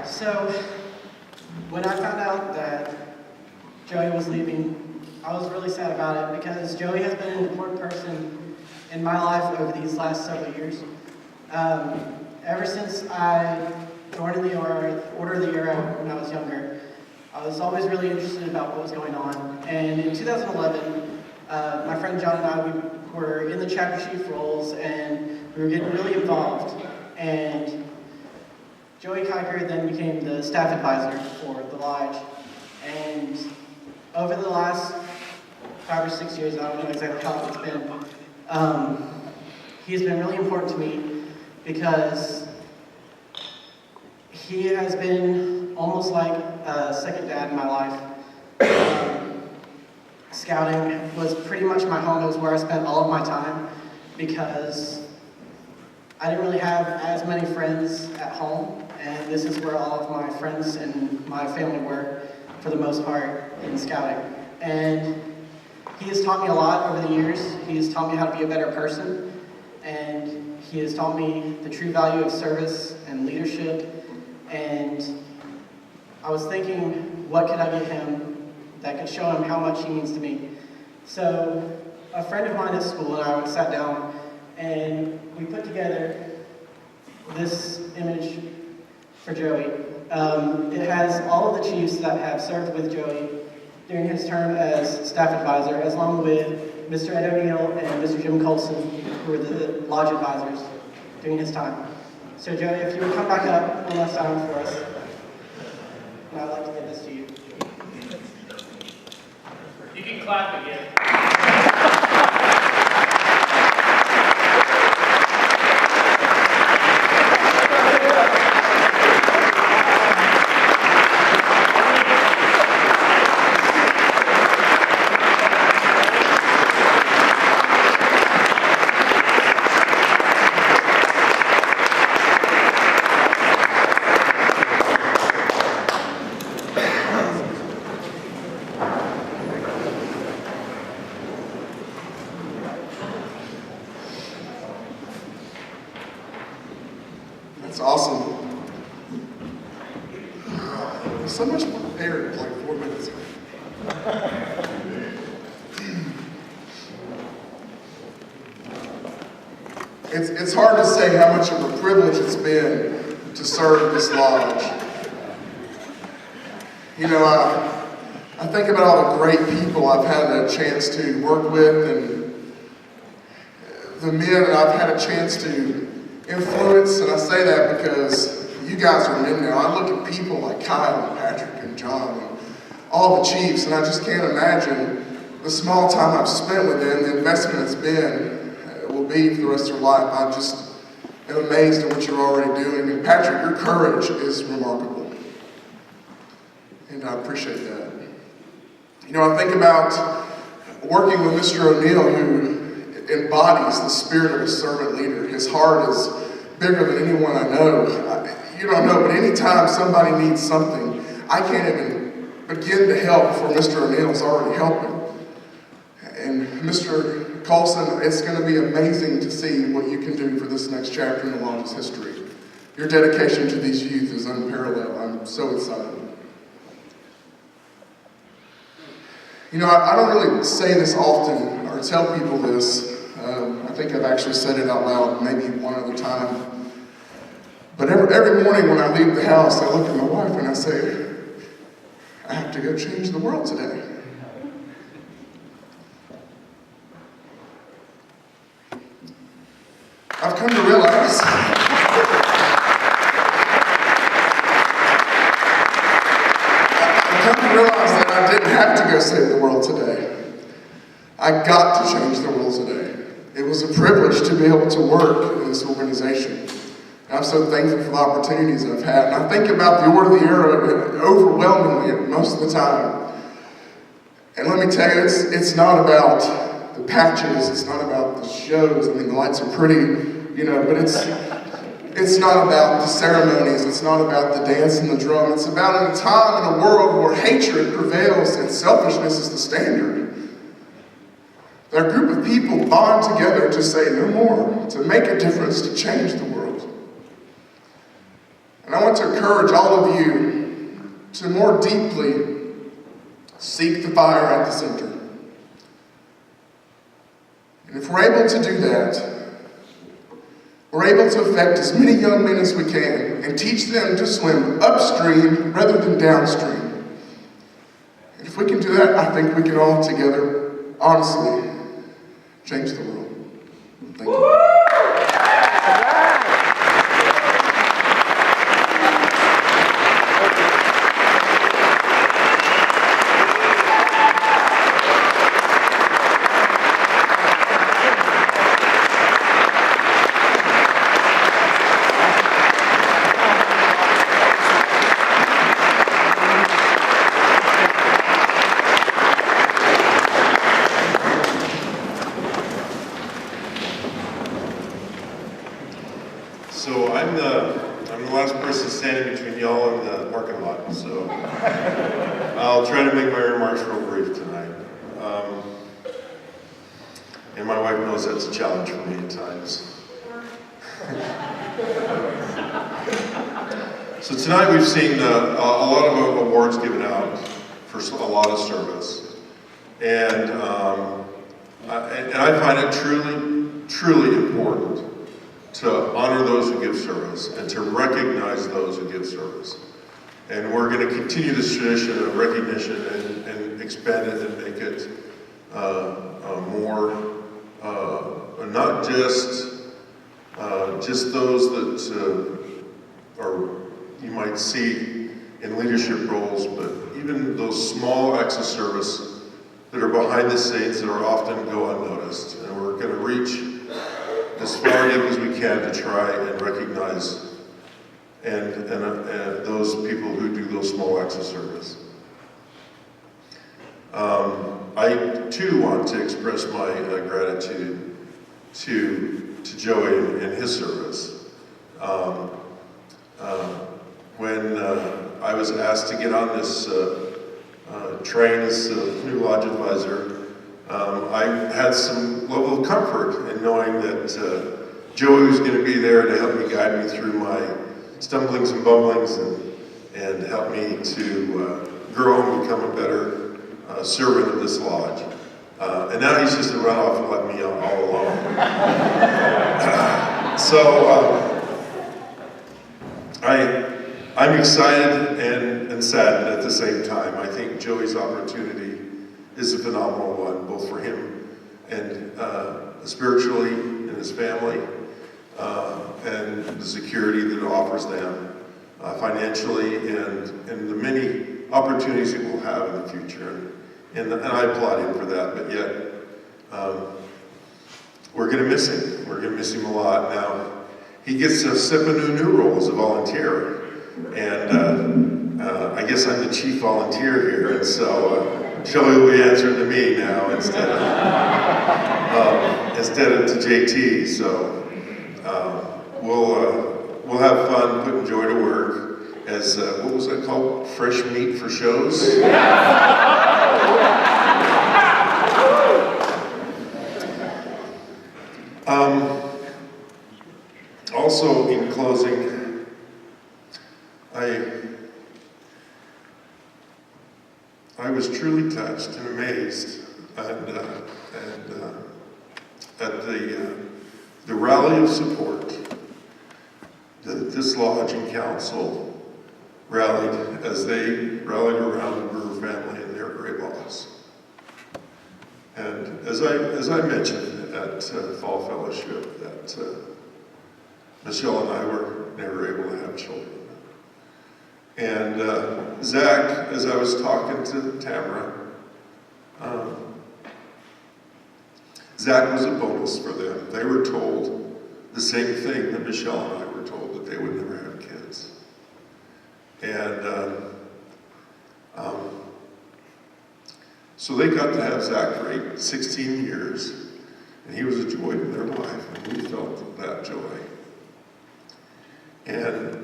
So, when I found out that Joey was leaving, I was really sad about it because Joey has been an important person in my life over these last several years. Ever since I joined in the Order of the Arrow when I was younger, I was always really interested about what was going on. And in 2011, my friend John and I, we were in the chapter chief roles, and we were getting really involved. And Joey Kiker then became the staff advisor for the lodge. And over the last 5 or 6 years, I don't know exactly how long it's been, he's been really important to me because he has been almost like a second dad in my life. Scouting was pretty much my home. It was where I spent all of my time because I didn't really have as many friends at home, and this is where all of my friends and my family were for the most part in scouting. And he has taught me a lot over the years. He has taught me how to be a better person, and he has taught me the true value of service and leadership. And I was thinking, what could I give him that could show him how much he means to me? So a friend of mine at school and I sat down and we put together this image for Joey. It has all of the chiefs that have served with Joey during his term as staff advisor, along with Mr. Ed O'Neill and Mr. Jim Colson, who were the lodge advisors during his time. So Joey, if you would come back up one last time for us, and I'd like to give this to you. You can clap again. That's awesome. So much more prepared like 4 minutes ago. It's hard to say how much of a privilege it's been to serve this lodge. You know, I think about all the great people I've had a chance to work with and the men that I've had a chance to influence, and I say that because you guys are men now. I look at people like Kyle and Patrick and John and all the chiefs, and I just can't imagine the small time I've spent with them, the investment it's been, will be for the rest of their life. I just am amazed at what you're already doing. And Patrick, your courage is remarkable. And I appreciate that. You know, I think about working with Mr. O'Neill, who embodies the spirit of a servant leader. His heart is bigger than anyone I know. You don't know, but anytime somebody needs something, I can't even begin to help before Mr. O'Neill's already helping. And Mr. Colson, it's going to be amazing to see what you can do for this next chapter in the lodge's history. Your dedication to these youth is unparalleled. I'm so excited. You know, I don't really say this often or tell people this. I think I've actually said it out loud maybe one other time. But every morning when I leave the house, I look at my wife and I say, I have to go change the world today. I've come to realize that I didn't have to go save the world today. I got to change the world today. It was a privilege to be able to work in this organization. And I'm so thankful for the opportunities I've had. And I think about the Order of the Arrow overwhelmingly most of the time. And let me tell you, it's not about the patches, it's not about the shows. I mean, the lights are pretty, you know, but it's not about the ceremonies, it's not about the dance and the drum. It's about in a time in a world where hatred prevails and selfishness is the standard. That a group of people bond together to say no more, to make a difference, to change the world. And I want want to encourage all of you to more deeply seek the fire at the center. And if we're able to do that, we're able to affect as many young men as we can and teach them to swim upstream rather than downstream. And if we can do that, I think we can all together, honestly, change the world. Thank you. So I'm the last person standing between y'all and the parking lot, so I'll try to make my remarks real brief tonight. And my wife knows that's a challenge for me at times. So tonight we've seen a lot of awards given out for a lot of service. And I find it truly important to honor those who give service and to recognize those who give service. And we're going to continue this tradition of recognition and expand it and make it more, not just those that are, you might see in leadership roles, but even those small acts of service that are behind the scenes that are often go unnoticed. And we're going to reach as far as we can to try and recognize and those people who do those small acts of service. I too want to express my gratitude to Joey and his service. When I was asked to get on this train as a new lodge advisor, I had some level of comfort in knowing that Joey was going to be there to help me guide me through my stumblings and bumblings and help me to grow and become a better servant of this lodge. And now he's just to run off and let me all alone. I'm excited and saddened at the same time. I think Joey's opportunity is a phenomenal one, both for him and spiritually and his family, and the security that it offers them financially, and the many opportunities it will have in the future. And I applaud him for that, but yet we're going to miss him. We're going to miss him a lot. Now, he gets to step into a new role as a volunteer, and I guess I'm the chief volunteer here, and so Joey will be answering to me now instead of to JT. So we'll have fun putting Joy to work as what was that called? Fresh meat for shows. Also, in closing, I was truly touched and amazed at the rally of support that this lodge and council rallied as they rallied around the Brewer family and their great loss. And as I mentioned at Fall Fellowship, that Michelle and I were never able to have children. And Zach, as I was talking to Tamara, Zach was a bonus for them. They were told the same thing that Michelle and I were told, that they would never have kids. And so they got to have Zach for 16 years, and he was a joy in their life, and we felt that joy. And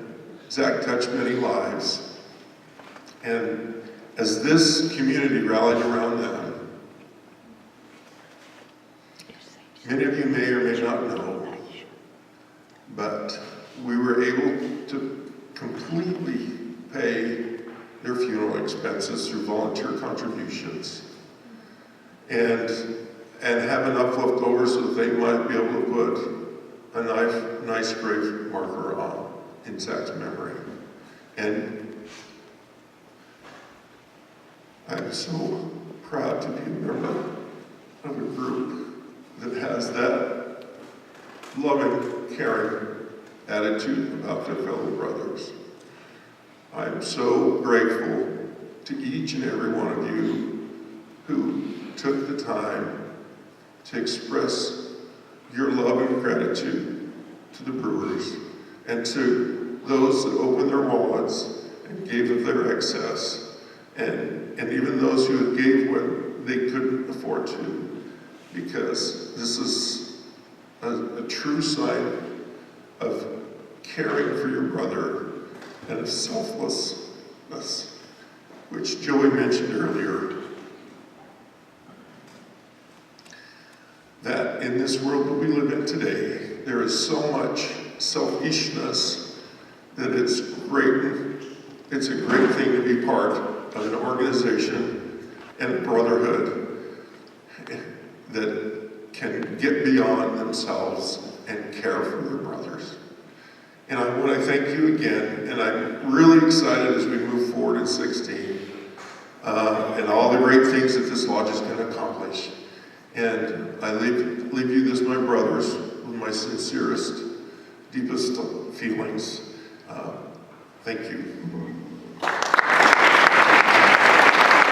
Zach touched many lives, and as this community rallied around them, many of you may or may not know, but we were able to completely pay their funeral expenses through volunteer contributions, and have enough left over so that they might be able to put a nice grave marker on in Zach's memory. And I'm so proud to be a member of a group that has that loving, caring attitude about their fellow brothers. I'm so grateful to each and every one of you who took the time to express your love and gratitude to the Brewers, and to those that opened their wallets and gave of their excess, and even those who gave what they couldn't afford to, because this is a true sign of caring for your brother and of selflessness, which Joey mentioned earlier. That in this world that we live in today, there is so much selfishness that it's a great thing to be part of an organization and a brotherhood that can get beyond themselves and care for their brothers. And I want to thank you again, and I'm really excited as we move forward in 16, and all the great things that this lodge is going to accomplish. And I leave you as my brothers with my sincerest, deepest feelings. Thank you.